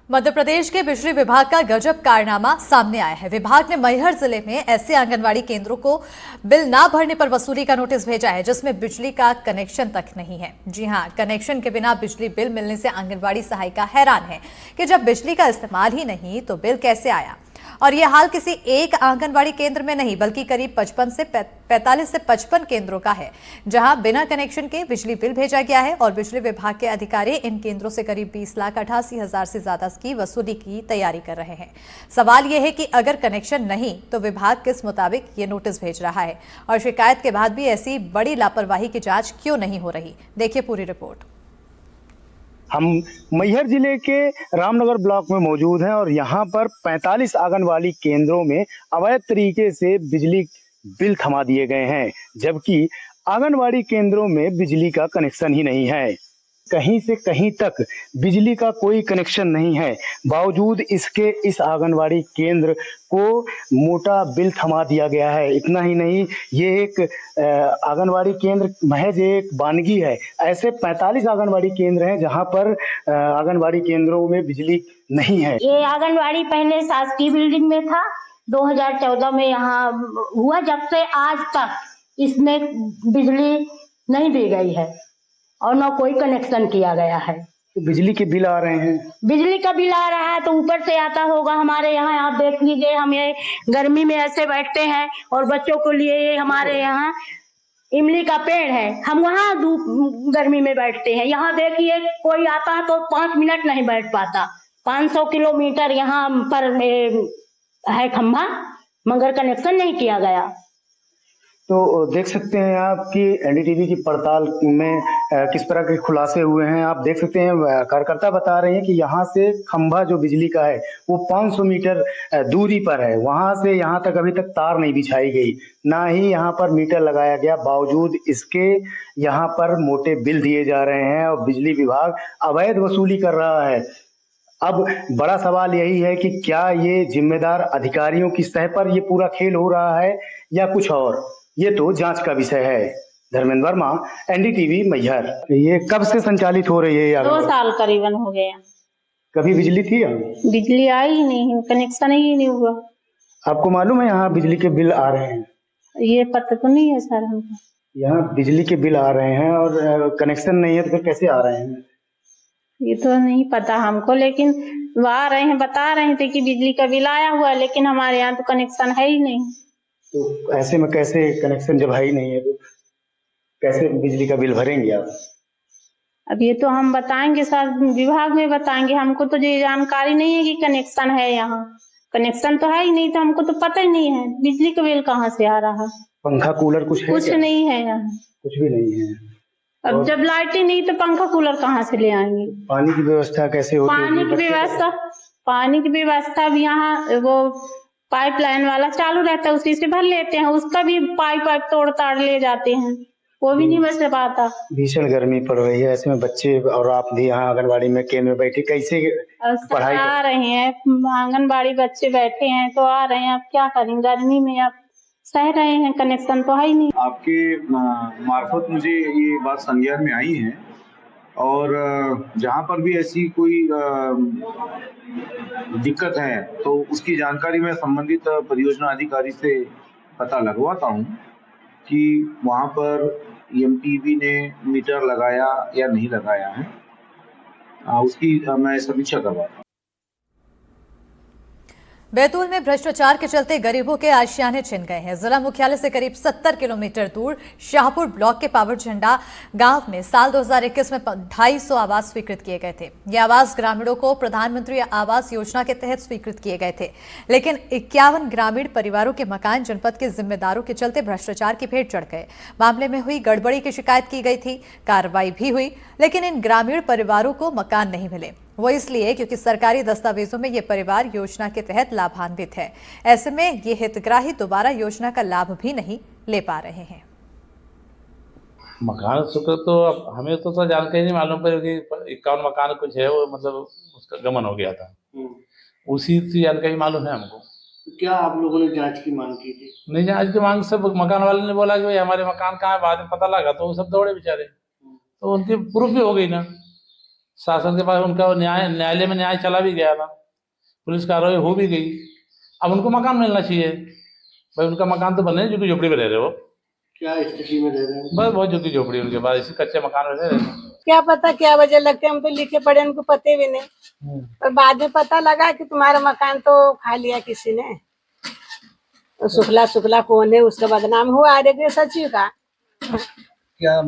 मध्य प्रदेश के बिजली विभाग का गजब कारनामा सामने आया है। विभाग ने मैहर जिले में ऐसे आंगनवाड़ी केंद्रों को बिल ना भरने पर वसूली का नोटिस भेजा है जिसमें बिजली का कनेक्शन तक नहीं है। जी हां, कनेक्शन के बिना बिजली बिल मिलने से आंगनवाड़ी सहायिका हैरान है कि जब बिजली का इस्तेमाल ही नहीं तो बिल कैसे आया। और यह हाल किसी एक आंगनवाड़ी केंद्र में नहीं बल्कि करीब 45 से 55 केंद्रों का है, जहां बिना कनेक्शन के बिजली बिल भेजा गया है और बिजली विभाग के अधिकारी इन केंद्रों से करीब 20,88,000 से ज्यादा की वसूली की तैयारी कर रहे हैं। सवाल यह है कि अगर कनेक्शन नहीं तो विभाग किस मुताबिक ये नोटिस भेज रहा है और शिकायत के बाद भी ऐसी बड़ी लापरवाही की जांच क्यों नहीं हो रही। देखिए पूरी रिपोर्ट। हम मैहर जिले के रामनगर ब्लॉक में मौजूद हैं और यहाँ पर 45 आंगनवाड़ी केंद्रों में अवैध तरीके से बिजली बिल थमा दिए गए हैं, जबकि आंगनवाड़ी केंद्रों में बिजली का कनेक्शन ही नहीं है। कहीं से कहीं तक बिजली का कोई कनेक्शन नहीं है, बावजूद इसके इस आंगनवाड़ी केंद्र को मोटा बिल थमा दिया गया है। इतना ही नहीं, ये एक आंगनवाड़ी केंद्र महज एक वानगी है। ऐसे 45 आंगनवाड़ी केंद्र हैं जहां पर आंगनवाड़ी केंद्रों में बिजली नहीं है। ये आंगनवाड़ी पहले शासकीय बिल्डिंग में था, 2014 में यहाँ हुआ, जब से आज तक इसमें बिजली नहीं दी गई है और न कोई कनेक्शन किया गया है। तो बिजली के बिल आ रहे हैं, बिजली का बिल आ रहा है तो ऊपर से आता होगा। हमारे यहाँ आप देख लीजिए, हम ये गर्मी में ऐसे बैठते हैं और बच्चों को लिए ये हमारे यहाँ इमली का पेड़ है, हम वहाँ धूप गर्मी में बैठते हैं। यहाँ देखिए कोई आता है तो 5 मिनट नहीं बैठ पाता। 500 किलोमीटर यहाँ पर है खंभा, मगर कनेक्शन नहीं किया गया। तो देख सकते हैं आप कि एनडीटीवी की पड़ताल में किस तरह के खुलासे हुए हैं। आप देख सकते हैं कार्यकर्ता बता रहे हैं कि यहाँ से खंभा जो बिजली का है वो 500 मीटर दूरी पर है, वहां से यहाँ तक अभी तक तार नहीं बिछाई गई, ना ही यहाँ पर मीटर लगाया गया। बावजूद इसके यहाँ पर मोटे बिल दिए जा रहे हैं और बिजली विभाग अवैध वसूली कर रहा है। अब बड़ा सवाल यही है कि क्या ये जिम्मेदार अधिकारियों की सतह पर ये पूरा खेल हो रहा है या कुछ और, ये तो जांच का विषय है। धर्मेंद्र वर्मा, एनडीटीवी मैहर। ये कब से संचालित हो रही है यार? 2 साल करीबन हो गए। कभी बिजली थी यहाँ? बिजली आई ही नहीं, कनेक्शन ही नहीं हुआ। आपको मालूम है यहाँ बिजली के बिल आ रहे हैं? ये पता तो नहीं है सर हमको। यहाँ बिजली के बिल आ रहे हैं और कनेक्शन नहीं है तो फिर कैसे आ रहे हैं? ये तो नहीं पता हमको, लेकिन वो आ रहे हैं, बता रहे थे कि बिजली का बिल आया हुआ है, लेकिन हमारे यहाँ तो कनेक्शन है ही नहीं। तो ऐसे में कैसे कनेक्शन जब है ही नहीं है तो कैसे बिजली का बिल भरेंगे आप? अब ये तो हम बताएंगे सर, विभाग में बताएंगे। हमको तो ये जानकारी नहीं है कि कनेक्शन है यहाँ। कनेक्शन तो है ही नहीं तो हमको तो पता ही नहीं है बिजली का बिल कहाँ से आ रहा। पंखा कूलर कुछ है? कुछ नहीं है यहाँ, कुछ भी नहीं है। अब जब लाइट ही नहीं तो पंखा कूलर कहाँ से ले आएंगे? पानी की व्यवस्था कैसे होती है? पानी की व्यवस्था भी यहाँ वो पाइपलाइन वाला चालू रहता है, उसी से भर लेते हैं। उसका भी पाइप तोड़ ताड़ ले जाते हैं, वो भी नहीं बच पाता। भीषण गर्मी पड़ रही है, ऐसे में बच्चे और आप भी यहाँ आंगनबाड़ी में केंद्र में बैठे कैसे पढ़ाई आ रहे हैं? आंगनबाड़ी बच्चे बैठे हैं तो आ रहे हैं, अब क्या करें गर्मी में, अब सह रहे हैं, कनेक्शन तो है ही नहीं। आपके मार्फत मुझे ये बात संज्ञान में आई है और जहाँ पर भी ऐसी कोई दिक्कत है तो उसकी जानकारी मैं संबंधित परियोजना अधिकारी से पता लगवाता हूँ कि वहाँ पर एमटीवी ने मीटर लगाया या नहीं लगाया है, उसकी मैं समीक्षा करवाता हूँ। बैतूल में भ्रष्टाचार के चलते गरीबों के आशियाने छिन गए हैं। जिला मुख्यालय से करीब 70 किलोमीटर दूर शाहपुर ब्लॉक के पावर झंडा गांव में साल 2021 में 250 आवास स्वीकृत किए गए थे। ये आवास ग्रामीणों को प्रधानमंत्री आवास योजना के तहत स्वीकृत किए गए थे, लेकिन 51 ग्रामीण परिवारों के मकान जनपद के जिम्मेदारों के चलते भ्रष्टाचार की भेंट चढ़ गए। मामले में हुई गड़बड़ी की शिकायत की गई थी, कार्रवाई भी हुई, लेकिन इन ग्रामीण परिवारों को मकान नहीं मिले। वो इसलिए क्योंकि सरकारी दस्तावेजों में ये परिवार योजना के तहत लाभान्वित है। ऐसे में ये हितग्राही दोबारा योजना का लाभ भी नहीं ले पा रहे हैं। मकान स्वीकृत तो अब हमें तो जानकारी नहीं मालूम पड़ी कि 51 मकान कुछ है, वो मतलब उसका गमन हो गया था, उसी की जानकारी मालूम है हमको। क्या आप लोगों ने जांच की मांग की थी? नहीं, जांच की मांग सब मकान वाले ने बोला कि भाई हमारे मकान कहाँ है, बाद में पता लगा तो वो सब दौड़े बेचारे, तो उनकी प्रूफ भी हो गई ना। शासन के पास उनका न्यायालय में न्याय चला भी गया था, पुलिस कार्रवाई हो भी गई। अब उनको मकान मिलना चाहिए भाई, उनका मकान तो बने जो कि झोपड़ी में रह रहे हो। क्या स्थिति में रह रहे हैं? बस बहुत झुग्गी झोपड़ी उनके पास, इसी कच्चे मकान में रह रहे हैं। क्या पता क्या वजह लगती है, हम तो लिखे पढ़े उनको पते भी नहीं। और बाद में पता लगा कि तुम्हारा मकान तो खा लिया किसी ने। तो शुक्ला कौन है, उसका बदनाम हुआ। अरे सचिव का क्या